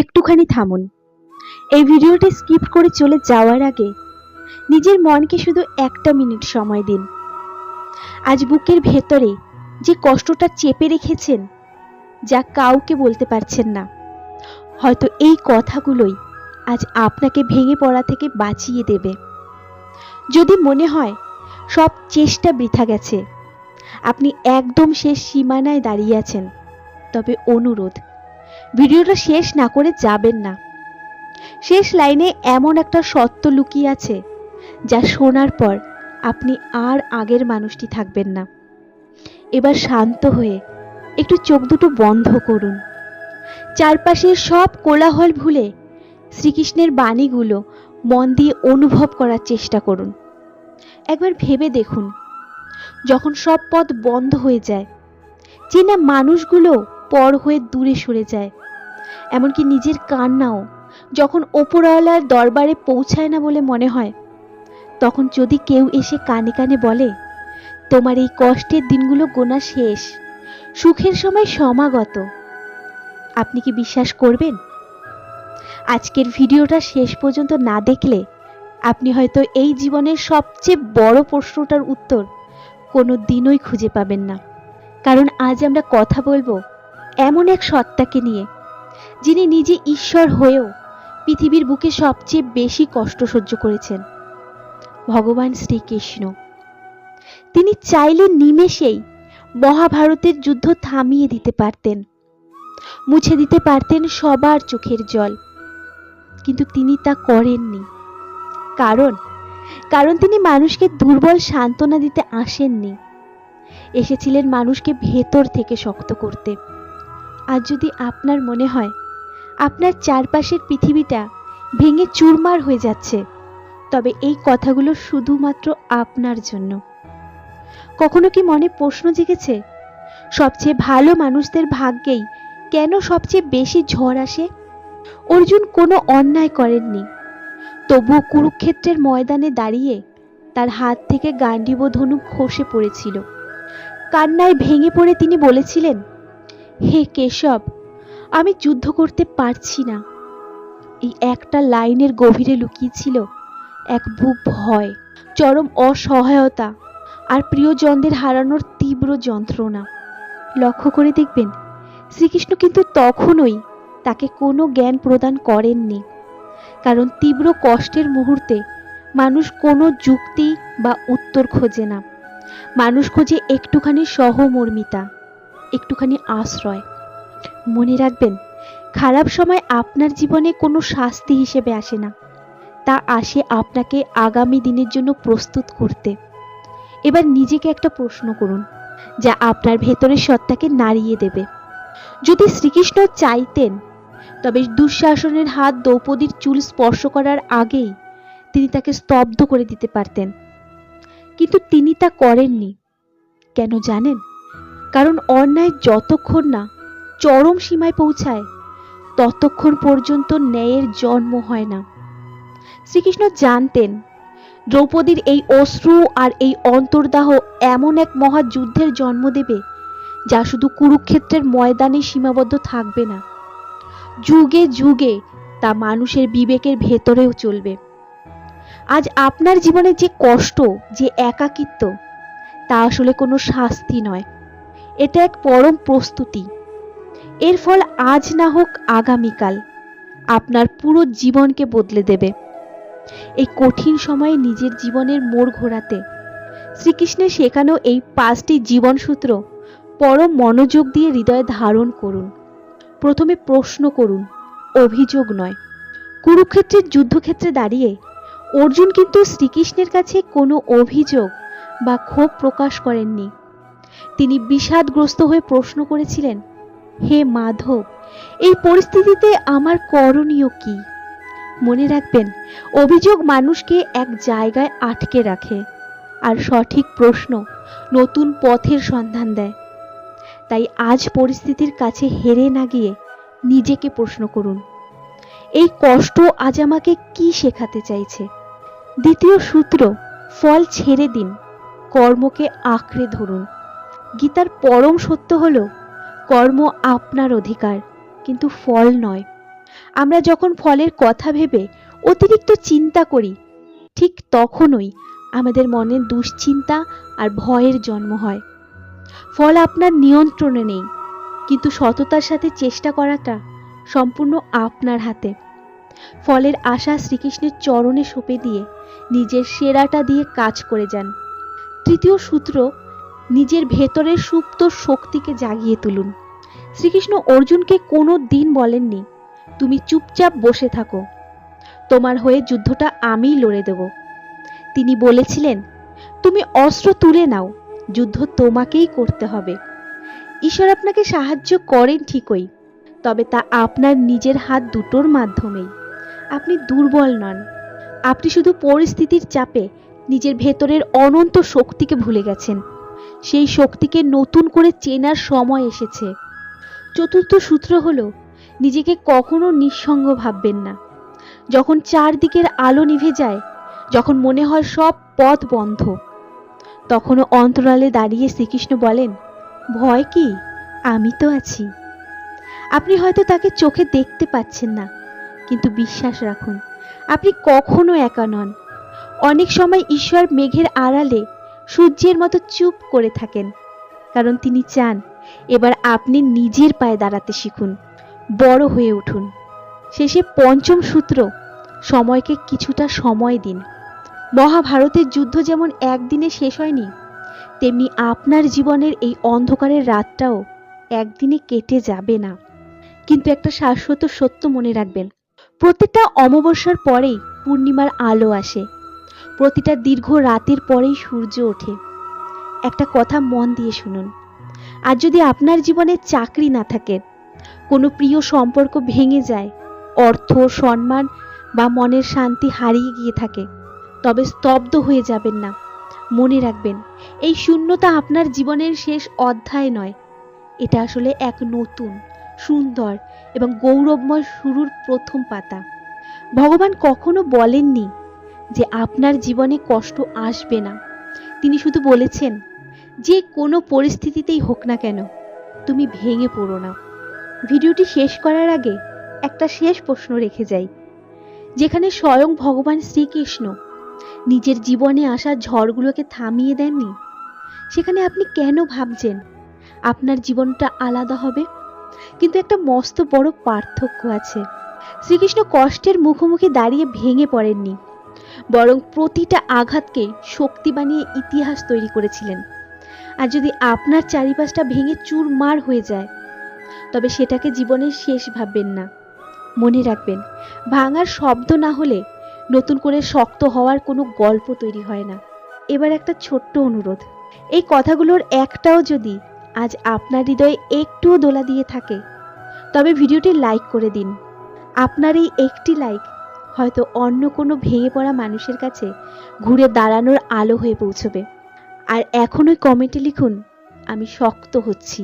একটুখানি থামুন। এই ভিডিওটি স্কিপ করে চলে যাওয়ার আগে নিজের মনকে শুধু একটা মিনিট সময় দিন। আজ বুকের ভেতরে যে কষ্টটা চেপে রেখেছেন, যা কাউকে বলতে পারছেন না, হয়তো এই কথাগুলোই আজ আপনাকে ভেঙে পড়া থেকে বাঁচিয়ে দেবে। যদি মনে হয় সব চেষ্টা বৃথা গেছে, আপনি একদম শেষ সীমানায় দাঁড়িয়ে আছেন, তবে অনুরোধ, ভিডিওটা শেষ না করে যাবেন না। শেষ লাইনে এমন একটা সত্য লুকিয়ে আছে যা শোনার পর আপনি আর আগের মানুষটি থাকবেন না। এবার শান্ত হয়ে একটু চোখ দুটো বন্ধ করুন। চারপাশের সব কোলাহল ভুলে শ্রীকৃষ্ণের বাণীগুলো মন দিয়ে অনুভব করার চেষ্টা করুন। একবার ভেবে দেখুন, যখন সব পথ বন্ধ হয়ে যায়, চেনা মানুষগুলো পর হয়ে দূরে সরে যায়, এমনকি নিজের কান্নাও যখন ওপরওয়ালার দরবারে পৌঁছায় না বলে মনে হয়, তখন যদি কেউ এসে কানে কানে বলে, তোমার এই কষ্টের দিনগুলো গোনা শেষ, সুখের সময় সমাগত, আপনি কি বিশ্বাস করবেন? আজকের ভিডিওটা শেষ পর্যন্ত না দেখলে আপনি হয়তো এই জীবনের সবচেয়ে বড় প্রশ্নটার উত্তর কোনো দিনই খুঁজে পাবেন না। কারণ আজ আমরা কথা বলবো এমন এক সত্তাকে নিয়ে, যিনি নিজে ঈশ্বর হয়েও পৃথিবীর বুকে সবচেয়ে বেশি কষ্ট সহ্য করেছেন, ভগবান শ্রীকৃষ্ণ। তিনি চাইলে নিমেষেই মহাভারতের যুদ্ধ থামিয়ে দিতে পারতেন, মুছে দিতে পারতেন সবার চোখের জল, কিন্তু তিনি তা করেননি। কারণ তিনি মানুষকে দুর্বল সান্ত্বনা দিতে আসেননি, এসেছিলেন মানুষকে ভেতর থেকে শক্ত করতে। আর যদি আপনার মনে হয় আপনার চারপাশের পৃথিবীটা ভেঙে চুরমার হয়ে যাচ্ছে, তবে এই কথাগুলো শুধুমাত্র আপনার জন্য। কখনো কি মনে প্রশ্ন জেগেছে, সবচেয়ে ভালো মানুষদের ভাগ্যেই কেন সবচেয়ে বেশি ঝড় আসে? অর্জুন কোনো অন্যায় করেননি, তবুও কুরুক্ষেত্রের ময়দানে দাঁড়িয়ে তার হাত থেকে গান্ডীব ধনুক খসে পড়েছিল। কান্নায় ভেঙে পড়ে তিনি বলেছিলেন, হে কেশব, আমি যুদ্ধ করতে পারছি না। এই একটা লাইনের গভীরে লুকিয়েছিল এক বুক ভয়, চরম অসহায়তা আর প্রিয়জনদের হারানোর তীব্র যন্ত্রণা। লক্ষ্য করে দেখবেন, শ্রীকৃষ্ণ কিন্তু তখনই তাকে কোনো জ্ঞান প্রদান করেননি, কারণ তীব্র কষ্টের মুহূর্তে মানুষ কোনো যুক্তি বা উত্তর খোঁজে না। মানুষ খোঁজে একটুখানি সহমর্মিতা, একটুখানি আশ্রয়। মনে রাখবেন, খারাপ সময় আপনার জীবনে কোনো শাস্তি হিসেবে আসে না, তা আসে আপনাকে আগামী দিনের জন্য প্রস্তুত করতে। এবার নিজেকে একটা প্রশ্ন করুন, যা আপনার ভেতরের সত্তাকে নাড়িয়ে দেবে। যদি শ্রীকৃষ্ণ চাইতেন, তবে দুঃশাসনের হাত দ্রৌপদীর চুল স্পর্শ করার আগেই তিনি তাকে স্তব্ধ করে দিতে পারতেন, কিন্তু তিনি তা করেননি। কেন জানেন? কারণ অন্যায় যতক্ষণ না চরম সীমায় পৌঁছায়, ততক্ষণ পর্যন্ত ন্যায়ের জন্ম হয় না। শ্রীকৃষ্ণ জানতেন, দ্রৌপদীর এই অশ্রু আর এই অন্তর্দাহ এমন এক মহাযুদ্ধের জন্ম দেবে, যা শুধু কুরুক্ষেত্রের ময়দানে সীমাবদ্ধ থাকবে না, যুগে যুগে তা মানুষের বিবেকের ভেতরেও চলবে। আজ আপনার জীবনে যে কষ্ট, যে একাকিত্ব, তা আসলে কোনো শাস্তি নয়, এটা এক পরম প্রস্তুতি। এর ফল আজ না হোক আগামীকাল আপনার পুরো জীবনকে বদলে দেবে। এই কঠিন সময়ে নিজের জীবনের মোড় ঘোরাতে শ্রীকৃষ্ণের শেখানো এই 5টি জীবন সূত্র পরম মনোযোগ দিয়ে হৃদয়ে ধারণ করুন। প্রথমে প্রশ্ন করুন, অভিযোগ নয়। কুরুক্ষেত্রের যুদ্ধক্ষেত্রে দাঁড়িয়ে অর্জুন কিন্তু শ্রীকৃষ্ণের কাছে কোনো অভিযোগ বা ক্ষোভ প্রকাশ করেননি। তিনি বিষাদগ্রস্ত হয়ে প্রশ্ন করেছিলেন, হে মাধব, এই পরিস্থিতিতে আমার করণীয় কি? মনে রাখবেন, অভিযোগ মানুষকে এক জায়গায় আটকে রাখে, আর সঠিক প্রশ্ন নতুন পথের সন্ধান দেয়। তাই আজ পরিস্থিতির কাছে হেরে না গিয়ে নিজেকে প্রশ্ন করুন, এই কষ্ট আজ আমাকে কি শেখাতে চাইছে? দ্বিতীয় সূত্র, ফল ছেড়ে দিন, কর্মকে আঁকড়ে ধরুন। গীতার পরম সত্য হলো, কর্ম আপনার অধিকার, কিন্তু ফল নয়। আমরা যখন ফলের কথা ভেবে অতিরিক্ত চিন্তা করি, ঠিক তখনই আমাদের মনে দুশ্চিন্তা আর ভয়ের জন্ম হয়। ফল আপনার নিয়ন্ত্রণে নেই, কিন্তু সততার সাথে চেষ্টা করাটা সম্পূর্ণ আপনার হাতে। ফলের আশা শ্রীকৃষ্ণের চরণে সঁপে দিয়ে নিজের সেরাটা দিয়ে কাজ করে যান। তৃতীয় সূত্র, নিজের ভেতরের সুপ্ত শক্তিকে জাগিয়ে তুলুন। শ্রীকৃষ্ণ অর্জুনকে কোনো দিন বলেননি, তুমি চুপচাপ বসে থাকো, তোমার হয়ে যুদ্ধটা আমিই লড়ে দেব। তিনি বলেছিলেন, তুমি অস্ত্র তুলে নাও, যুদ্ধ তোমাকেই করতে হবে। ঈশ্বর আপনাকে সাহায্য করেন ঠিকই, তবে তা আপনার নিজের হাত দুটোর মাধ্যমেই। আপনি দুর্বল নন, আপনি শুধু পরিস্থিতির চাপে নিজের ভেতরের অনন্ত শক্তিকে ভুলে গেছেন। সেই শক্তিকে নতুন করে চেনার সময় এসেছে। চতুর্থ সূত্র হলো, নিজেকে কখনো নিঃসঙ্গ ভাববেন না। যখন চারদিকের আলো নিভে যায়, যখন মনে হয় সব পথ বন্ধ, তখনও অন্তরালে দাঁড়িয়ে শ্রীকৃষ্ণ বলেন, ভয় কি, আমি তো আছি। আপনি হয়তো তাকে চোখে দেখতে পাচ্ছেন না, কিন্তু বিশ্বাস রাখুন, আপনি কখনো একা নন। অনেক সময় ঈশ্বর মেঘের আড়ালে সূর্যের মতো চুপ করে থাকেন, কারণ তিনি চান এবার আপনি নিজের পায়ে দাঁড়াতে শিখুন, বড় হয়ে উঠুন। শেষে পঞ্চম সূত্র, সময়কে কিছুটা সময় দিন। মহাভারতের যুদ্ধ যেমন একদিনে শেষ হয়নি, তেমনি আপনার জীবনের এই অন্ধকারের রাতটাও একদিনে কেটে যাবে না। কিন্তু একটা শাশ্বত সত্য মনে রাখবেন, প্রতিটা অমাবস্যার পরেই পূর্ণিমার আলো আসে, প্রতিটা দীর্ঘ রাতের পরেই সূর্য ওঠে। একটা কথা মন দিয়ে শুনুন, আর যদি আপনার জীবনে চাকরি না থাকে, কোনো প্রিয় সম্পর্ক ভেঙে যায়, অর্থ, সম্মান বা মনের শান্তি হারিয়ে গিয়ে থাকে, তবে স্তব্ধ হয়ে যাবেন না। মনে রাখবেন, এই শূন্যতা আপনার জীবনের শেষ অধ্যায় নয়, এটা আসলে এক নতুন, সুন্দর এবং গৌরবময় শুরুর প্রথম পাতা। ভগবান কখনো বলেননি যে আপনার জীবনে কষ্ট আসবে না। তিনি শুধু বলেছেন, যে কোনো পরিস্থিতিতেই হোক না কেন, তুমি ভেঙে পড়ো না। ভিডিওটি শেষ করার আগে একটা শেষ প্রশ্ন রেখে যাই। যেখানে স্বয়ং ভগবান শ্রীকৃষ্ণ নিজের জীবনে আসা ঝড়গুলোকে থামিয়ে দেননি, সেখানে আপনি কেন ভাবছেন আপনার জীবনটা আলাদা হবে? কিন্তু একটা মস্ত বড় পার্থক্য আছে। শ্রীকৃষ্ণ কষ্টের মুখোমুখি দাঁড়িয়ে ভেঙে পড়েননি, বরং প্রতিটা আঘাতকে শক্তি বানিয়ে ইতিহাস তৈরি করেছিলেন। আর যদি আপনার চারিপাশটা ভেঙে চুরমার হয়ে যায়, তবে সেটাকে জীবনের শেষ ভাববেন না। মনে রাখবেন, ভাঙার শব্দ না হলে নতুন করে শক্ত হওয়ার কোনো গল্প তৈরি হয় না। এবার একটা ছোট্ট অনুরোধ, এই কথাগুলোর একটাও যদি আজ আপনার হৃদয়ে একটুও দোলা দিয়ে থাকে, তবে ভিডিওটি লাইক করে দিন। আপনার এই একটি লাইক হয়তো অন্য কোনো ভেঙে পড়া মানুষের কাছে ঘুরে দাঁড়ানোর আলো হয়ে পৌঁছবে। আর এখনই কমেন্টে লিখুন, আমি শক্ত হচ্ছি।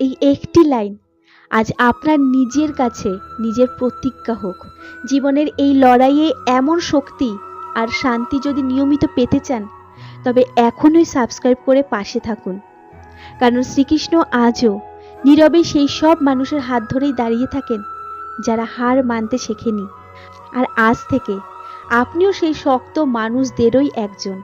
এই একটি লাইন আজ আপনার নিজের কাছে নিজের প্রতিজ্ঞা হোক। জীবনের এই লড়াইয়ে এমন শক্তি আর শান্তি যদি নিয়মিত পেতে চান, তবে এখনই সাবস্ক্রাইব করে পাশে থাকুন। কারণ শ্রীকৃষ্ণ আজও নীরবে সেই সব মানুষের হাত ধরেই দাঁড়িয়ে থাকেন যারা হার মানতে শেখেনি। আর আজ থেকে আপনিও সেই শক্ত মানুষদেরই একজন।